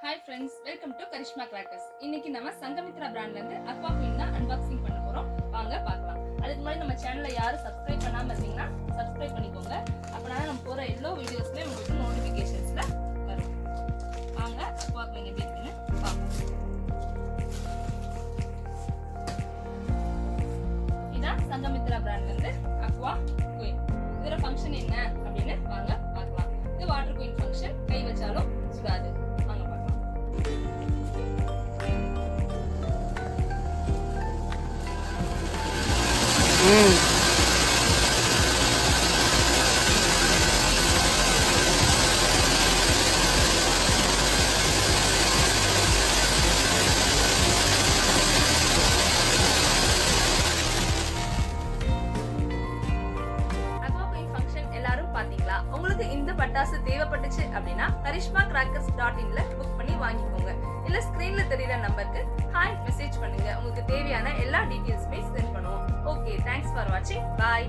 Hi friends, welcome to Karishma crackers. இன்னைக்கு நம்ம சங்கமித்ரா பிராண்ட்ல இருந்து அக்வா குயின் தான் அன்பாக்சிங் பண்ண போறோம். வாங்க பார்க்கலாம். அதுக்கு முன்னாடி நம்ம சேனலை யாரும் சப்ஸ்கிரைப் பண்ணாம இருந்தீங்கன்னா சப்ஸ்கிரைப் பண்ணிக்கோங்க. அப்பனா நம்ம போற எல்லா வீடியோஸ்லயே உங்களுக்கு நோட்டிபிகேஷன்ஸ்ல வரும். வாங்க அக்வா குயின் எப்படி இருக்குன்னு பார்ப்போம். இதான் சங்கமித்ரா பிராண்ட்ல இருந்து அக்வா குயின். இதோட ஃபங்க்ஷன் என்ன அப்படின்னு வாங்க பார்க்கலாம். இது வாட்டர் குயின் ஃபங்க்ஷன், கை வச்சாலும் சுடாது. வாங்க பார்க்கலாம். பாத்தீங்களா? உங்களுக்கு இந்த பட்டாசு தேவைப்பட்டுச்சு அப்படின்னா karishmakrackers.in புக் பண்ணி வாங்கிக்கோங்க. இல்ல ஸ்கிரீன்ல தெரியுற நம்பருக்கு ஹாய் மெசேஜ் பண்ணுங்க. உங்களுக்கு தேவையான எல்லா டீடைல்ஸுமே சென்ட் பண்ணுவோம். ஓகே, தேங்க்ஸ் ஃபார் வாட்சிங். பாய்.